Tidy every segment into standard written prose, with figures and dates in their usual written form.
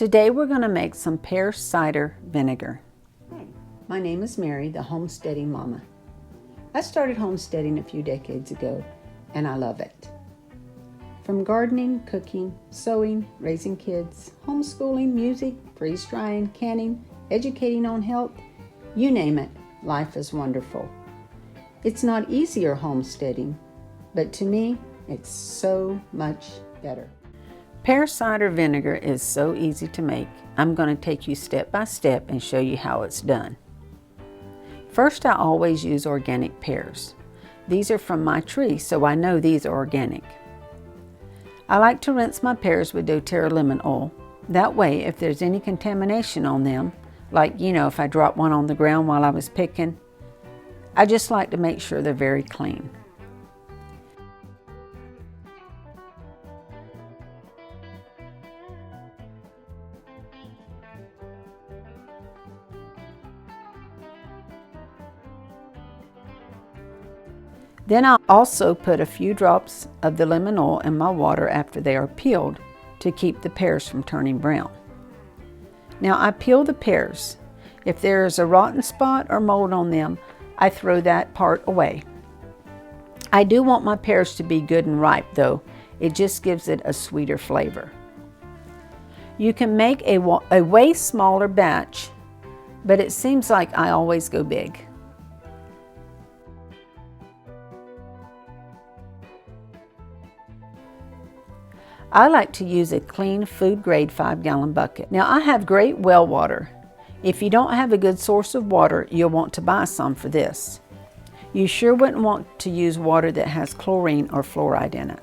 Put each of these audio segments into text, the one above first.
Today we're going to make some pear cider vinegar. Hi, my name is Mary, the Homesteading Mama. I started homesteading a few decades ago, and I love it. From gardening, cooking, sewing, raising kids, homeschooling, music, freeze-drying, canning, educating on health, you name it, life is wonderful. It's not easier homesteading, but to me, it's so much better. Pear cider vinegar is so easy to make. I'm going to take you step by step and show you how it's done. First, I always use organic pears. These are from my tree, so I know these are organic. I like to rinse my pears with doTERRA lemon oil. That way, if there's any contamination on them, like, if I drop one on the ground while I was picking, I just like to make sure they're very clean. Then I'll also put a few drops of the lemon oil in my water after they are peeled to keep the pears from turning brown. Now I peel the pears. If there is a rotten spot or mold on them, I throw that part away. I do want my pears to be good and ripe though. It just gives it a sweeter flavor. You can make a way smaller batch, but it seems like I always go big. I like to use a clean food-grade 5-gallon bucket. Now I have great well water. If you don't have a good source of water, you'll want to buy some for this. You sure wouldn't want to use water that has chlorine or fluoride in it.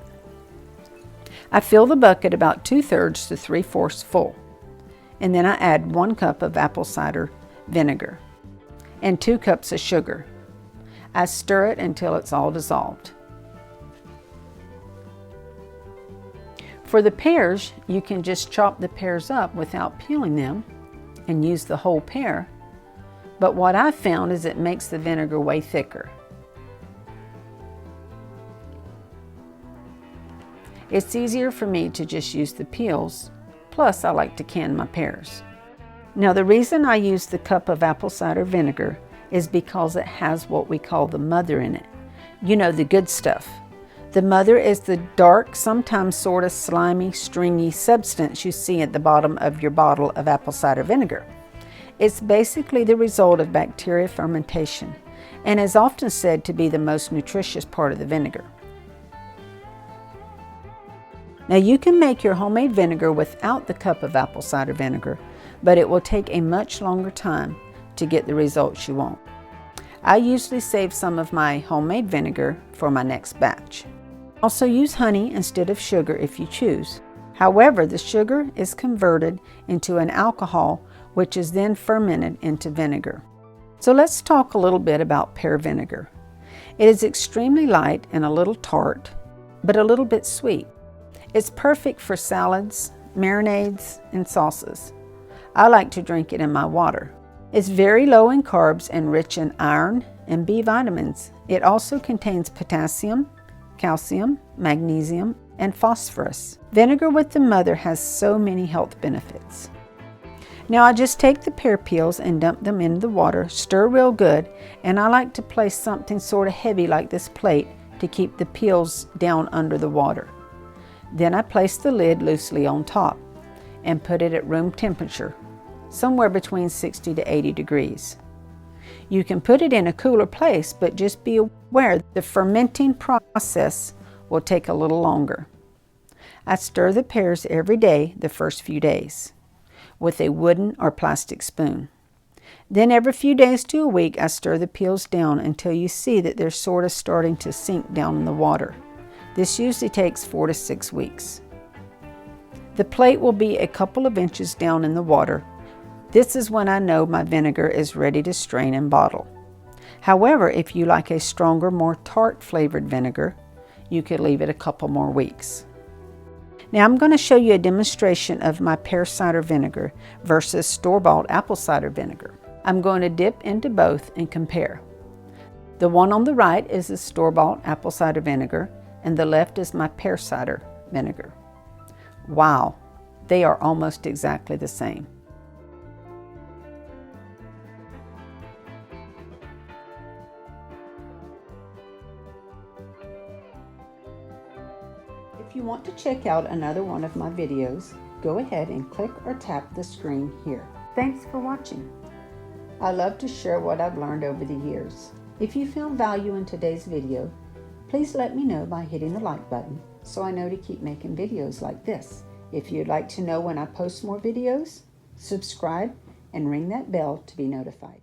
I fill the bucket about 2/3 to 3/4 full, and then I add 1 cup of apple cider vinegar and 2 cups of sugar. I stir it until it's all dissolved. For the pears, you can just chop the pears up without peeling them and use the whole pear, but what I've found is it makes the vinegar way thicker. It's easier for me to just use the peels, plus I like to can my pears. Now the reason I use the cup of apple cider vinegar is because it has what we call the mother in it. The good stuff. The mother is the dark, sometimes sort of slimy, stringy substance you see at the bottom of your bottle of apple cider vinegar. It's basically the result of bacteria fermentation and is often said to be the most nutritious part of the vinegar. Now you can make your homemade vinegar without the cup of apple cider vinegar, but it will take a much longer time to get the results you want. I usually save some of my homemade vinegar for my next batch. Also use honey instead of sugar if you choose. However, the sugar is converted into an alcohol which is then fermented into vinegar. So let's talk a little bit about pear vinegar. It is extremely light and a little tart, but a little bit sweet. It's perfect for salads, marinades, and sauces. I like to drink it in my water. It's very low in carbs and rich in iron and B vitamins. It also contains potassium, calcium, magnesium, and phosphorus. Vinegar with the mother has so many health benefits. Now I just take the pear peels and dump them into the water, stir real good, and I like to place something sort of heavy like this plate to keep the peels down under the water. Then I place the lid loosely on top and put it at room temperature, somewhere between 60 to 80 degrees. You can put it in a cooler place, but just be aware the fermenting process will take a little longer. I stir the pears every day the first few days with a wooden or plastic spoon. Then every few days to a week, I stir the peels down until you see that they're sort of starting to sink down in the water. This usually takes 4 to 6 weeks. The plate will be a couple of inches down in the water. This is when I know my vinegar is ready to strain and bottle. However, if you like a stronger, more tart flavored vinegar, you could leave it a couple more weeks. Now I'm going to show you a demonstration of my pear cider vinegar versus store-bought apple cider vinegar. I'm going to dip into both and compare. The one on the right is the store-bought apple cider vinegar and the left is my pear cider vinegar. Wow, They are almost exactly the same. If you want to check out another one of my videos, go ahead and click or tap the screen here. Thanks for watching. I love to share what I've learned over the years. If you found value in today's video, please let me know by hitting the like button so I know to keep making videos like this. If you'd like to know when I post more videos, subscribe and ring that bell to be notified.